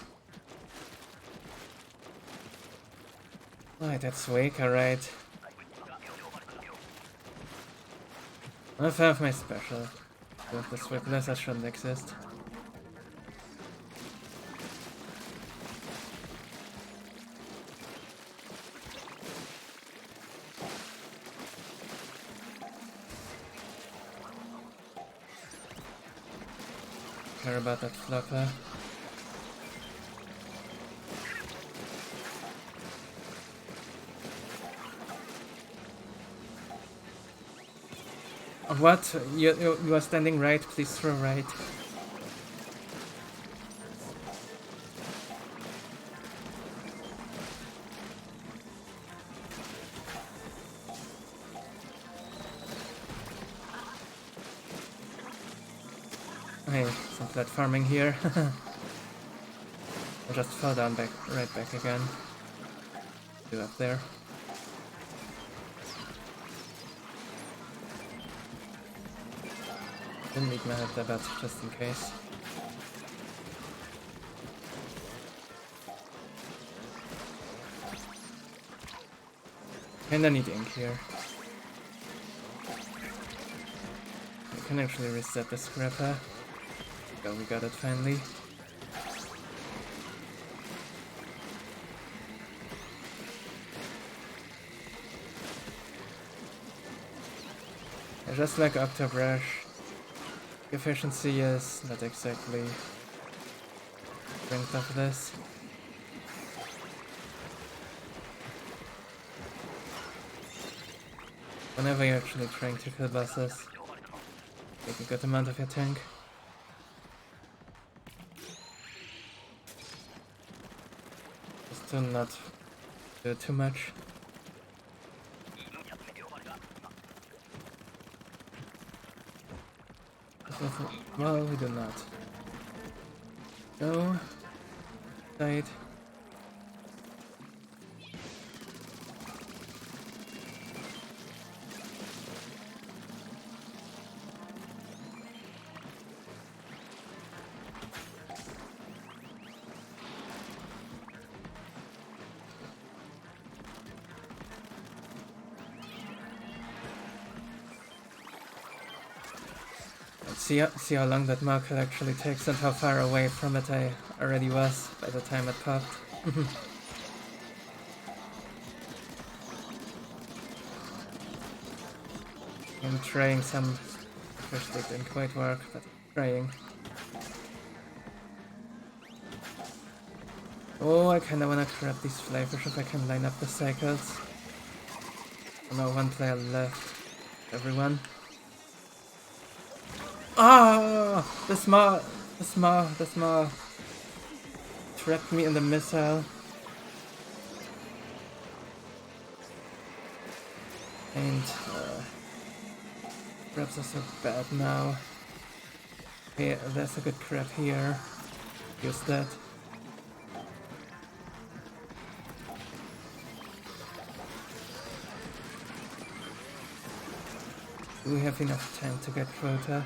Right, that's Swig, alright. If I have my special. With the Swigless, that shouldn't exist. Care about that flopper. What? You are standing right, please throw right. Okay, some platforming here. I just fell down right back again. do up there. Didn't need my head there, but just in case. Kinda need ink here. I can actually reset the scrapper. Oh, we got it finally. Just like Octopuses, efficiency is not exactly strength of this. Whenever you're actually trying to kill bosses, take a good amount of your tank. Just to not do too much. Well, we do not. Go. Side. See how long that marker actually takes and how far away from it I already was by the time it popped. I'm trying some fish that didn't quite work, but trying. Oh, I kinda wanna grab these flyfish if I can line up the cycles. Oh no, one player left. Everyone. Ah! The small trapped me in the missile. And crabs are so bad now. Okay, there's a good crab here. Use that. Do we have enough time to get quota?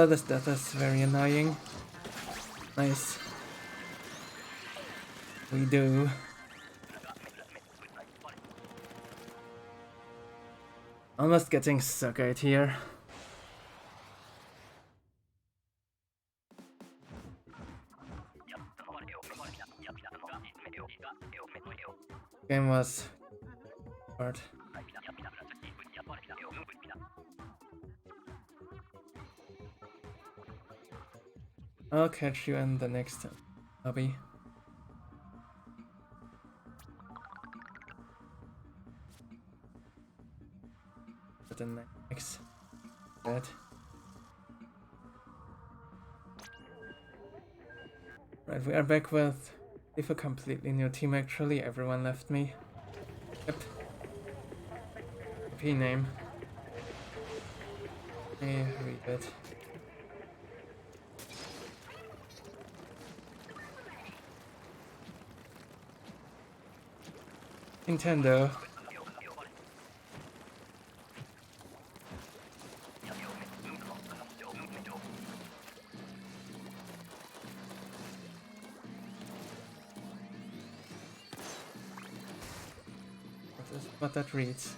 This death is very annoying. Nice. We do. Almost getting suckered here. Game was hard. I'll catch you in the next lobby. But the next bed. Right, we are back with a completely new team actually. Everyone left me. Yep. P name. Hey, read it. Nintendo. What that reads.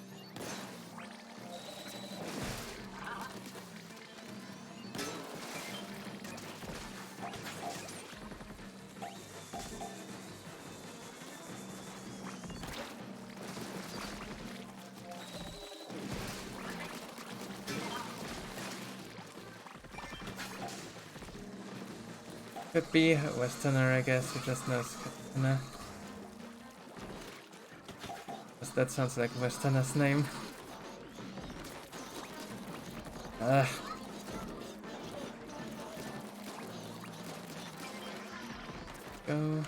Could be a Westerner, I guess, who just knows Katana. That sounds like Westerner's name. Go.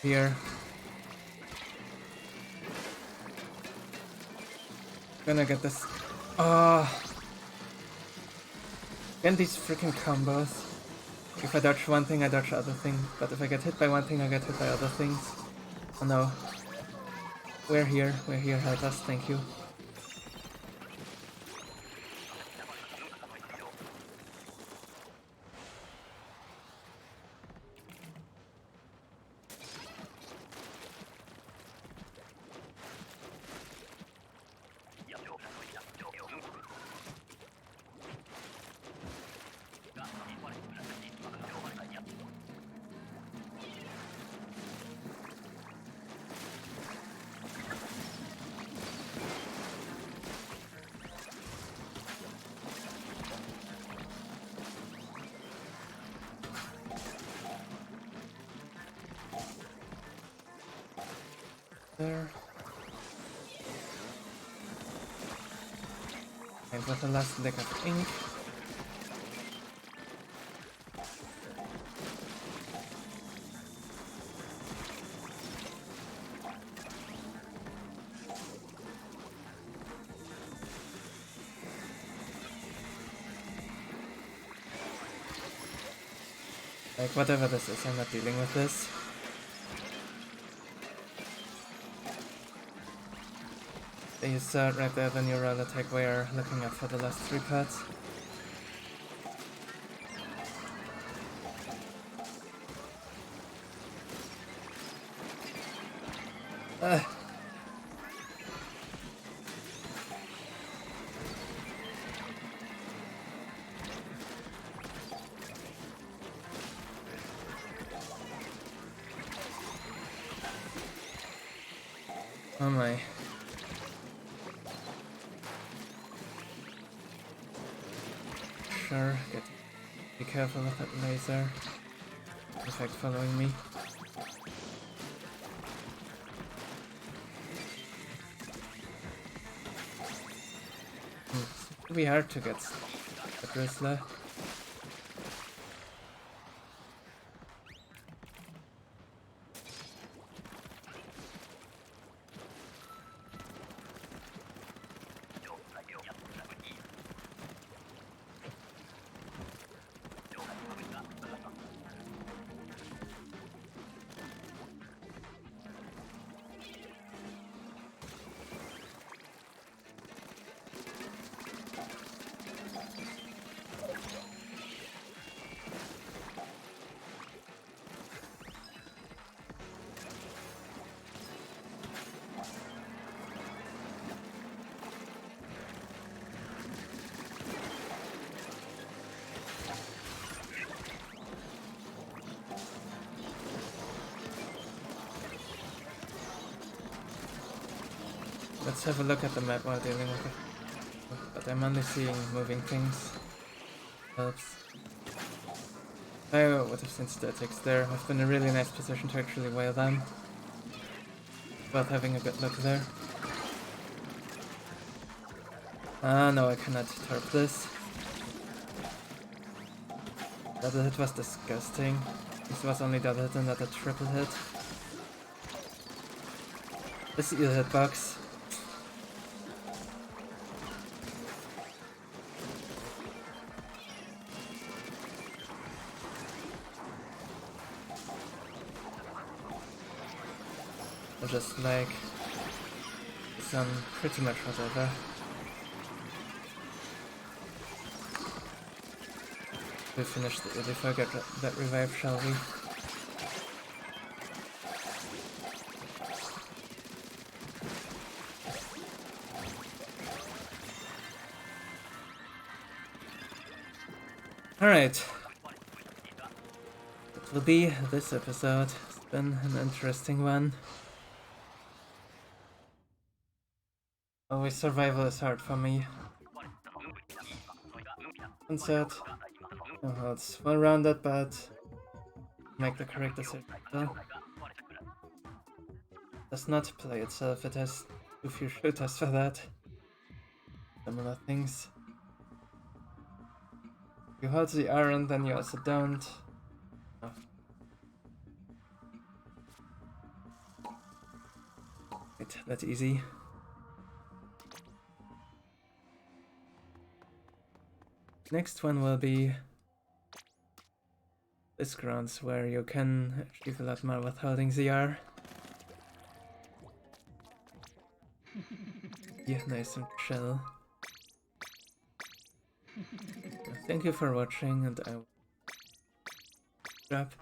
Here. Gonna get this. Oh! Again, these freaking combos. If I dodge one thing, I dodge other thing. But if I get hit by one thing, I get hit by other things. Oh no. We're here, help us, thank you. There. And with the last lick of ink. Like, whatever this is, I'm not dealing with this. You saw it right there, the new roll attack. We are looking up for the last 3 parts. Oh my. Sure, be careful with that laser. In fact, following me. It'll be hard to get a Grizzler. Let's have a look at the map while dealing with it. But I'm only seeing moving things. Helps. I would have seen statics there. I've been in a really nice position to actually whale them. Without having a good look there. Ah, no, I cannot tarp this. Double hit was disgusting. This was only double hit and not a triple hit. This eel hitbox. Just like some pretty much whatever. We finish the before I get that revive, shall we? Alright. It will be this episode. It's been an interesting one. Always survival is hard for me. Sunset. Oh, it's well rounded, but make the correct decision. Does not play itself, it has too few shooters for that. Similar things. You hold the iron, then you also don't. Oh. quite that easy. Next one will be this grounds, where you can achieve a lot more with holding ZR. Yeah, nice and chill. Thank you for watching, and I will drop.